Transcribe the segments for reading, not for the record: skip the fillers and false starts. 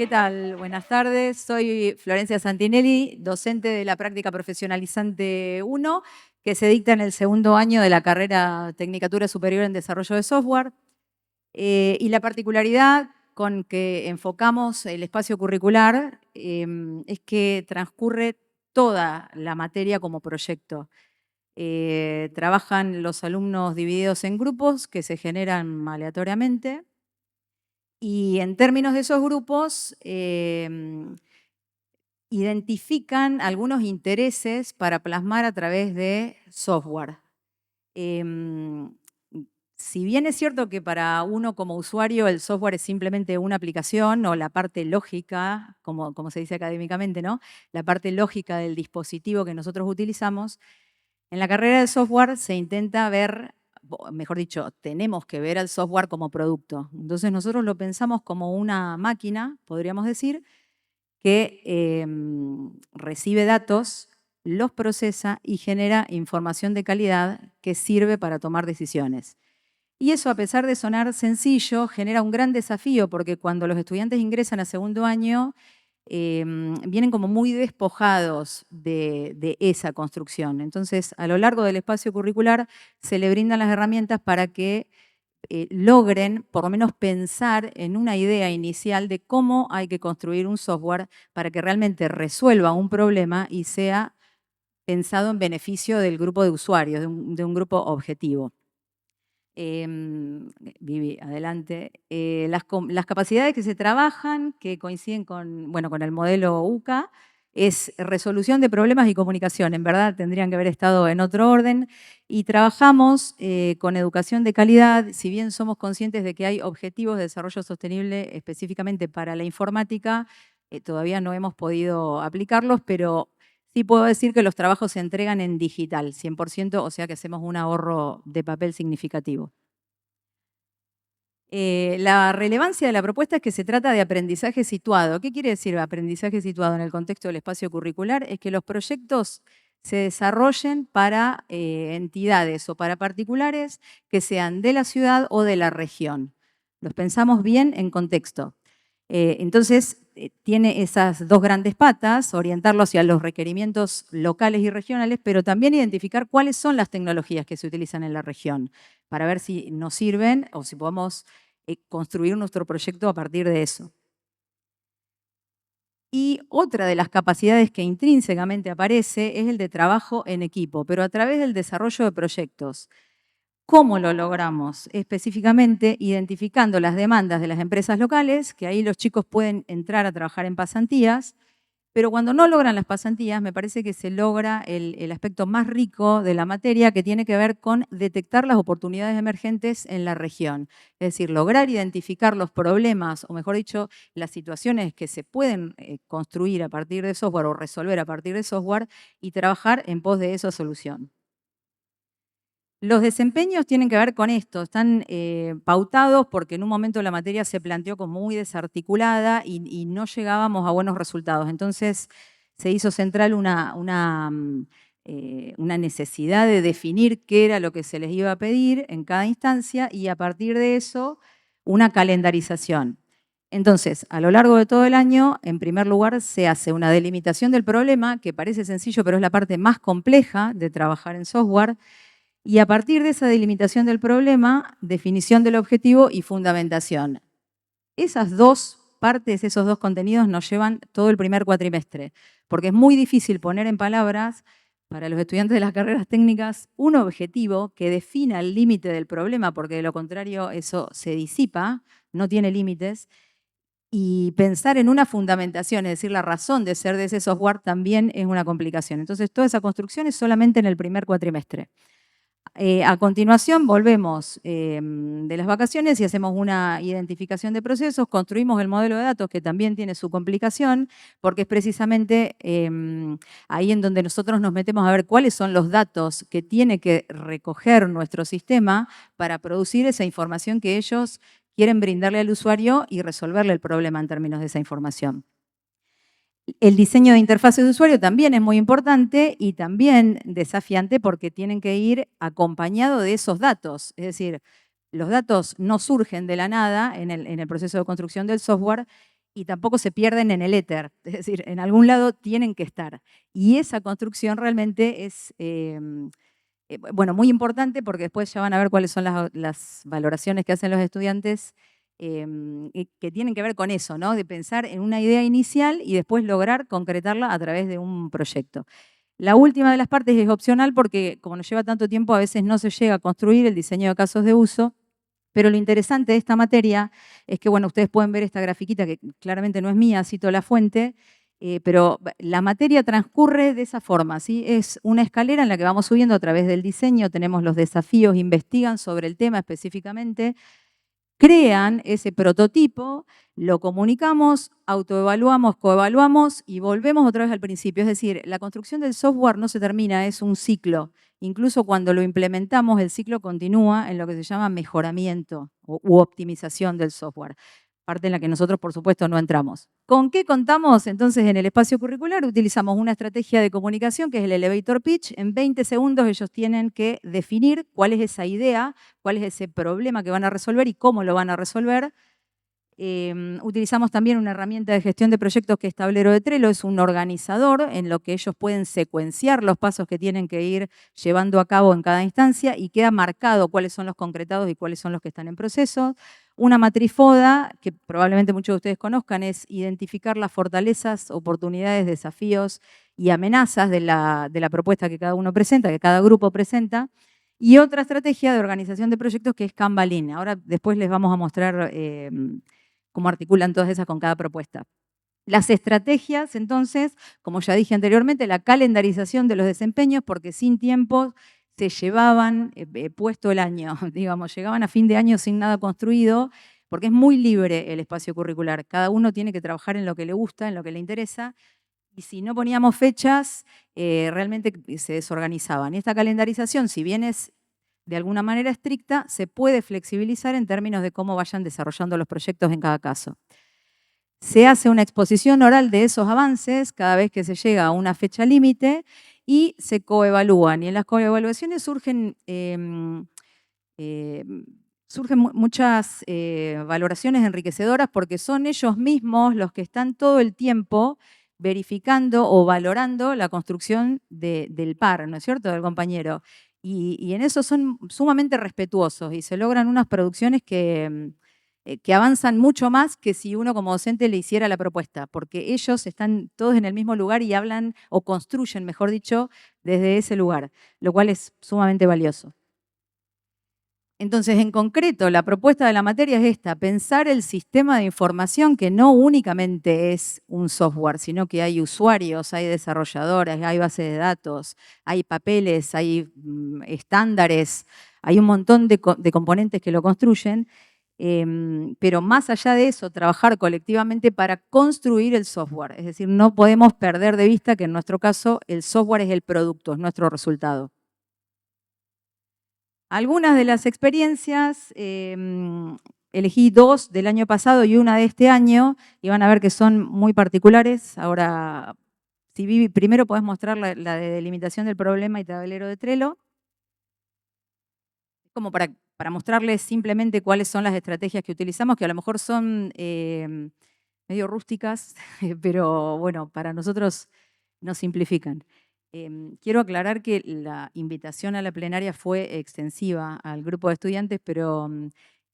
¿Qué tal? Buenas tardes. Soy Florencia Santinelli, docente de la práctica profesionalizante 1, que se dicta en el segundo año de la carrera Tecnicatura Superior en Desarrollo de Software. Y la particularidad con que enfocamos el espacio curricular es que transcurre toda la materia como proyecto. Trabajan los alumnos divididos en grupos que se generan aleatoriamente. Y en términos de esos grupos, identifican algunos intereses para plasmar a través de software. Si bien es cierto que para uno como usuario el software es simplemente una aplicación o la parte lógica, como se dice académicamente, ¿no? La parte lógica del dispositivo que nosotros utilizamos, en la carrera de software se intenta ver, mejor dicho, tenemos que ver al software como producto. Entonces nosotros lo pensamos como una máquina, podríamos decir, que recibe datos, los procesa y genera información de calidad que sirve para tomar decisiones. Y eso, a pesar de sonar sencillo, genera un gran desafío porque cuando los estudiantes ingresan a segundo año, vienen como muy despojados de esa construcción. Entonces, a lo largo del espacio curricular se le brindan las herramientas para que logren por lo menos pensar en una idea inicial de cómo hay que construir un software para que realmente resuelva un problema y sea pensado en beneficio del grupo de usuarios, de un grupo objetivo. Vivi, adelante. Las capacidades que se trabajan, que coinciden con el modelo UCA, es resolución de problemas y comunicación. En verdad tendrían que haber estado en otro orden. Y trabajamos con educación de calidad, si bien somos conscientes de que hay objetivos de desarrollo sostenible específicamente para la informática, todavía no hemos podido aplicarlos, pero sí puedo decir que los trabajos se entregan en digital, 100%, o sea que hacemos un ahorro de papel significativo. La relevancia de la propuesta es que se trata de aprendizaje situado. ¿Qué quiere decir aprendizaje situado en el contexto del espacio curricular? Es que los proyectos se desarrollen para entidades o para particulares que sean de la ciudad o de la región. Los pensamos bien en contexto. Entonces, tiene esas dos grandes patas, orientarlo hacia los requerimientos locales y regionales, pero también identificar cuáles son las tecnologías que se utilizan en la región, para ver si nos sirven o si podemos construir nuestro proyecto a partir de eso. Y otra de las capacidades que intrínsecamente aparece es el de trabajo en equipo, pero a través del desarrollo de proyectos. ¿Cómo lo logramos? Específicamente identificando las demandas de las empresas locales, que ahí los chicos pueden entrar a trabajar en pasantías, pero cuando no logran las pasantías, me parece que se logra el aspecto más rico de la materia, que tiene que ver con detectar las oportunidades emergentes en la región. Es decir, lograr identificar los problemas, o mejor dicho, las situaciones que se pueden construir a partir de software o resolver a partir de software y trabajar en pos de esa solución. Los desempeños tienen que ver con esto, están pautados porque en un momento la materia se planteó como muy desarticulada y no llegábamos a buenos resultados. Entonces se hizo central una necesidad de definir qué era lo que se les iba a pedir en cada instancia y a partir de eso una calendarización. Entonces, a lo largo de todo el año, en primer lugar, se hace una delimitación del problema, que parece sencillo, pero es la parte más compleja de trabajar en software. Y a partir de esa delimitación del problema, definición del objetivo y fundamentación. Esas dos partes, esos dos contenidos nos llevan todo el primer cuatrimestre, porque es muy difícil poner en palabras para los estudiantes de las carreras técnicas un objetivo que defina el límite del problema, porque de lo contrario eso se disipa, no tiene límites, y pensar en una fundamentación, es decir, la razón de ser de ese software también es una complicación. Entonces, toda esa construcción es solamente en el primer cuatrimestre. A continuación volvemos de las vacaciones y hacemos una identificación de procesos, construimos el modelo de datos que también tiene su complicación porque es precisamente ahí en donde nosotros nos metemos a ver cuáles son los datos que tiene que recoger nuestro sistema para producir esa información que ellos quieren brindarle al usuario y resolverle el problema en términos de esa información. El diseño de interfaces de usuario también es muy importante y también desafiante porque tienen que ir acompañado de esos datos. Es decir, los datos no surgen de la nada en el proceso de construcción del software y tampoco se pierden en el éter, es decir, en algún lado tienen que estar. Y esa construcción realmente es, bueno, muy importante porque después ya van a ver cuáles son las valoraciones que hacen los estudiantes que tienen que ver con eso, ¿no? De pensar en una idea inicial y después lograr concretarla a través de un proyecto. La última de las partes es opcional porque como nos lleva tanto tiempo a veces no se llega a construir el diseño de casos de uso, pero lo interesante de esta materia es que, bueno, ustedes pueden ver esta grafiquita que claramente no es mía, cito la fuente, pero la materia transcurre de esa forma, ¿sí? Es una escalera en la que vamos subiendo a través del diseño, tenemos los desafíos, investigan sobre el tema específicamente, crean ese prototipo, lo comunicamos, autoevaluamos, coevaluamos y volvemos otra vez al principio. Es decir, la construcción del software no se termina, es un ciclo. Incluso cuando lo implementamos, el ciclo continúa en lo que se llama mejoramiento u optimización del software, parte en la que nosotros, por supuesto, no entramos. ¿Con qué contamos? Entonces, en el espacio curricular utilizamos una estrategia de comunicación que es el elevator pitch. En 20 segundos ellos tienen que definir cuál es esa idea, cuál es ese problema que van a resolver y cómo lo van a resolver. Utilizamos también una herramienta de gestión de proyectos que es Tablero de Trello, es un organizador en lo que ellos pueden secuenciar los pasos que tienen que ir llevando a cabo en cada instancia y queda marcado cuáles son los concretados y cuáles son los que están en proceso. Una matriz FODA, que probablemente muchos de ustedes conozcan, es identificar las fortalezas, oportunidades, desafíos y amenazas de la propuesta que cada uno presenta, que cada grupo presenta. Y otra estrategia de organización de proyectos que es Canva Lean. Ahora después les vamos a mostrar cómo articulan todas esas con cada propuesta. Las estrategias, entonces, como ya dije anteriormente, la calendarización de los desempeños, porque sin tiempo se llevaban puesto el año, digamos, llegaban a fin de año sin nada construido, porque es muy libre el espacio curricular. Cada uno tiene que trabajar en lo que le gusta, en lo que le interesa, y si no poníamos fechas, realmente se desorganizaban. Y esta calendarización, si bien es de alguna manera estricta, se puede flexibilizar en términos de cómo vayan desarrollando los proyectos en cada caso. Se hace una exposición oral de esos avances cada vez que se llega a una fecha límite y se coevalúan. Y en las coevaluaciones surgen muchas valoraciones enriquecedoras porque son ellos mismos los que están todo el tiempo verificando o valorando la construcción del par, ¿no es cierto?, del compañero. Y en eso son sumamente respetuosos y se logran unas producciones que avanzan mucho más que si uno como docente le hiciera la propuesta, porque ellos están todos en el mismo lugar y hablan o construyen, mejor dicho, desde ese lugar, lo cual es sumamente valioso. Entonces, en concreto, la propuesta de la materia es esta, pensar el sistema de información que no únicamente es un software, sino que hay usuarios, hay desarrolladores, hay bases de datos, hay papeles, hay estándares, hay un montón de componentes que lo construyen, pero más allá de eso, trabajar colectivamente para construir el software. Es decir, no podemos perder de vista que en nuestro caso el software es el producto, es nuestro resultado. Algunas de las experiencias, elegí 2 del año pasado y una de este año, y van a ver que son muy particulares. Ahora, si Vivi, primero podés mostrar la de delimitación del problema y tablero de Trello. Como para mostrarles simplemente cuáles son las estrategias que utilizamos, que a lo mejor son medio rústicas, pero bueno, para nosotros nos simplifican. Quiero aclarar que la invitación a la plenaria fue extensiva al grupo de estudiantes, pero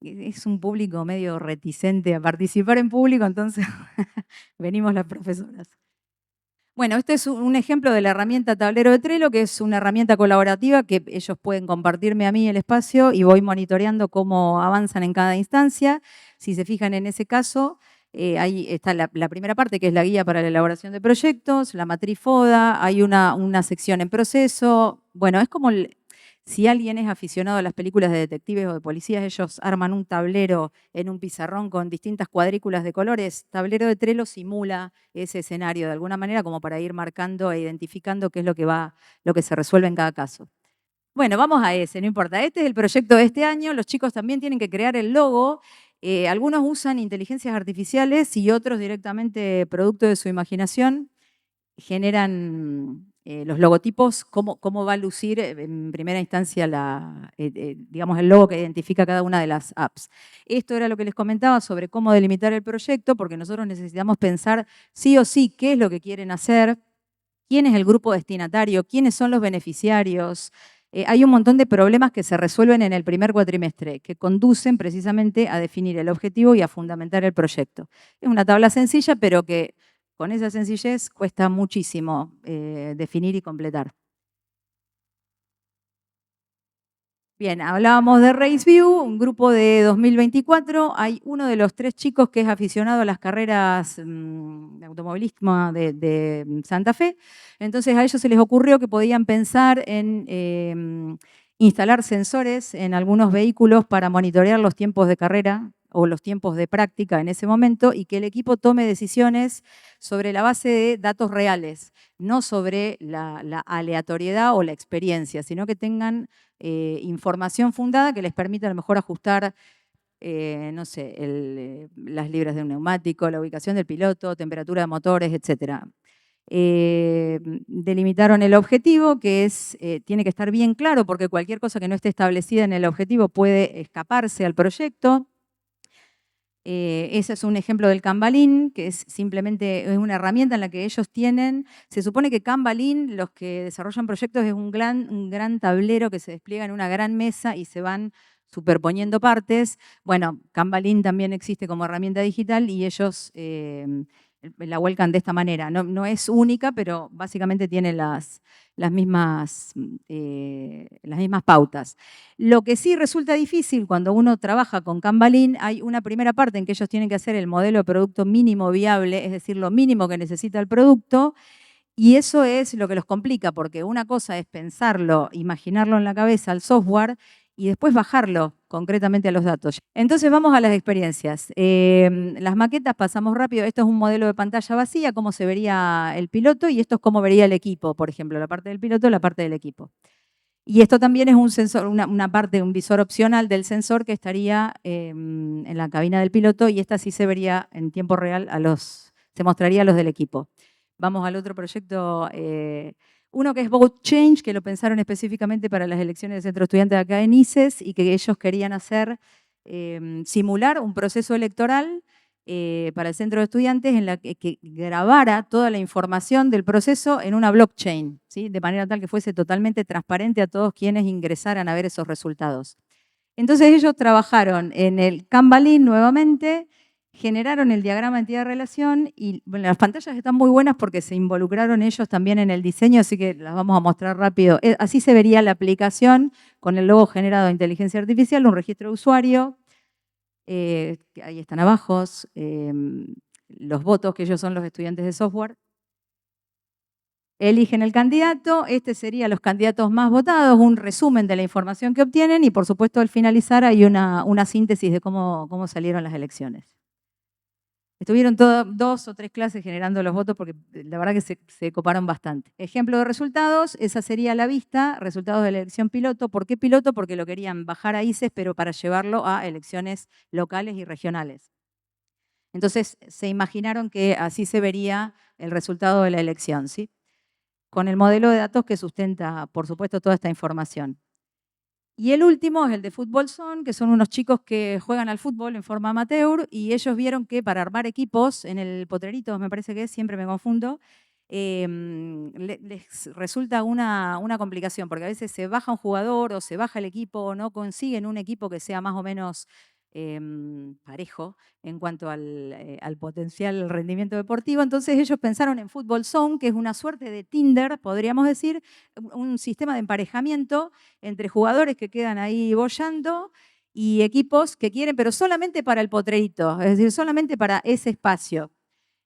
es un público medio reticente a participar en público, entonces venimos las profesoras. Bueno, este es un ejemplo de la herramienta Tablero de Trello, que es una herramienta colaborativa que ellos pueden compartirme a mí el espacio y voy monitoreando cómo avanzan en cada instancia. Si se fijan en ese caso, ahí está la primera parte, que es la guía para la elaboración de proyectos, la matriz FODA, hay una sección en proceso. Bueno, es como si alguien es aficionado a las películas de detectives o de policías, ellos arman un tablero en un pizarrón con distintas cuadrículas de colores. Tablero de Trello simula ese escenario de alguna manera como para ir marcando e identificando qué es lo que se resuelve en cada caso. Bueno, vamos a ese, no importa. Este es el proyecto de este año. Los chicos también tienen que crear el logo. Algunos usan inteligencias artificiales y otros directamente producto de su imaginación generan los logotipos, cómo va a lucir en primera instancia digamos, el logo que identifica cada una de las apps. Esto era lo que les comentaba sobre cómo delimitar el proyecto, porque nosotros necesitamos pensar sí o sí qué es lo que quieren hacer, quién es el grupo destinatario, quiénes son los beneficiarios. Hay un montón de problemas que se resuelven en el primer cuatrimestre, que conducen precisamente a definir el objetivo y a fundamentar el proyecto. Es una tabla sencilla, pero que con esa sencillez cuesta muchísimo definir y completar. Bien, hablábamos de RaceView, un grupo de 2024. Hay uno de los 3 chicos que es aficionado a las carreras de automovilismo de Santa Fe. Entonces a ellos se les ocurrió que podían pensar en instalar sensores en algunos vehículos para monitorear los tiempos de carrera o los tiempos de práctica en ese momento y que el equipo tome decisiones sobre la base de datos reales, no sobre la aleatoriedad o la experiencia, sino que tengan información fundada que les permita a lo mejor ajustar, no sé, las libras de un neumático, la ubicación del piloto, temperatura de motores, etc. Delimitaron el objetivo, que tiene que estar bien claro, porque cualquier cosa que no esté establecida en el objetivo puede escaparse al proyecto. Ese es un ejemplo del Kanban, que es simplemente una herramienta en la que ellos tienen. Se supone que Kanban, los que desarrollan proyectos, es un gran tablero que se despliega en una gran mesa y se van superponiendo partes. Bueno, Kanban también existe como herramienta digital y ellos la vuelcan de esta manera. No es única, pero básicamente tiene las mismas pautas. Lo que sí resulta difícil cuando uno trabaja con Kanban, hay una primera parte en que ellos tienen que hacer el modelo de producto mínimo viable, es decir, lo mínimo que necesita el producto, y eso es lo que los complica, porque una cosa es pensarlo, imaginarlo en la cabeza al software y después bajarlo concretamente a los datos. Entonces vamos a las experiencias. Las maquetas pasamos rápido. Esto es un modelo de pantalla vacía, cómo se vería el piloto, y esto es cómo vería el equipo, por ejemplo, la parte del piloto, la parte del equipo. Y esto también es un sensor, una parte, un visor opcional del sensor que estaría en la cabina del piloto, y esta sí se vería en tiempo real, se mostraría a los del equipo. Vamos al otro proyecto, uno que es Vote Change, que lo pensaron específicamente para las elecciones de centro estudiante de acá en ICES, y que ellos querían hacer, simular un proceso electoral para el centro de estudiantes en la que grabara toda la información del proceso en una blockchain, ¿sí? De manera tal que fuese totalmente transparente a todos quienes ingresaran a ver esos resultados. Entonces ellos trabajaron en el Kanban nuevamente, generaron el diagrama entidad-relación y bueno, las pantallas están muy buenas porque se involucraron ellos también en el diseño, así que las vamos a mostrar rápido. Así se vería la aplicación con el logo generado de inteligencia artificial, un registro de usuario. Ahí están abajo, los votos, que ellos son los estudiantes de software. Eligen el candidato, este sería los candidatos más votados, un resumen de la información que obtienen y por supuesto al finalizar hay una síntesis de cómo salieron las elecciones. Estuvieron 2 o 3 clases generando los votos porque la verdad que se coparon bastante. Ejemplo de resultados, esa sería la vista, resultados de la elección piloto. ¿Por qué piloto? Porque lo querían bajar a ICES, pero para llevarlo a elecciones locales y regionales. Entonces se imaginaron que así se vería el resultado de la elección, ¿sí? Con el modelo de datos que sustenta, por supuesto, toda esta información. Y el último es el de Fútbol Zone, que son unos chicos que juegan al fútbol en forma amateur y ellos vieron que para armar equipos, en el Potreritos me parece que es, siempre me confundo, les resulta una complicación, porque a veces se baja un jugador o se baja el equipo o no consiguen un equipo que sea más o menos parejo en cuanto al potencial rendimiento deportivo. Entonces ellos pensaron en Fútbol Zone, que es una suerte de Tinder, podríamos decir, un sistema de emparejamiento entre jugadores que quedan ahí boyando y equipos que quieren, pero solamente para el potrerito, es decir, solamente para ese espacio.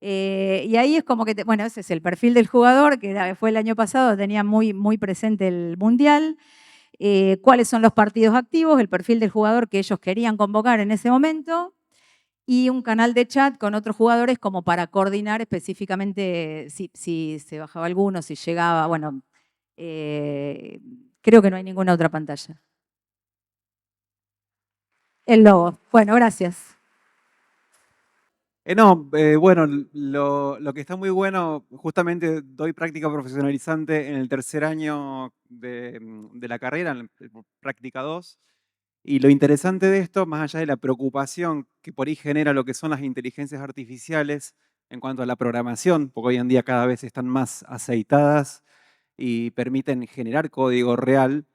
Y ahí es como que, bueno, ese es el perfil del jugador, que fue el año pasado, tenía muy presente el Mundial. Cuáles son los partidos activos, el perfil del jugador que ellos querían convocar en ese momento, y un canal de chat con otros jugadores como para coordinar específicamente si se bajaba alguno, si llegaba, bueno, creo que no hay ninguna otra pantalla. El logo. Bueno, gracias. Bueno, lo que está muy bueno, justamente doy práctica profesionalizante en el tercer año de la carrera, en la práctica 2. Y lo interesante de esto, más allá de la preocupación que por ahí genera lo que son las inteligencias artificiales en cuanto a la programación, porque hoy en día cada vez están más aceitadas y permiten generar código real,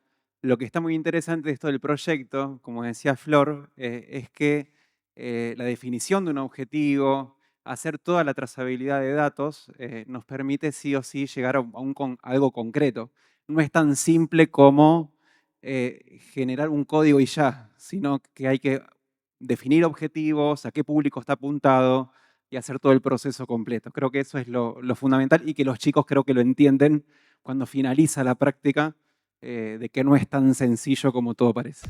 lo que está muy interesante de esto del proyecto, como decía Flor, es que la definición de un objetivo, hacer toda la trazabilidad de datos, nos permite sí o sí llegar a algo concreto. No es tan simple como generar un código y ya, sino que hay que definir objetivos, a qué público está apuntado y hacer todo el proceso completo. Creo que eso es lo fundamental y que los chicos creo que lo entienden cuando finaliza la práctica, de que no es tan sencillo como todo parece.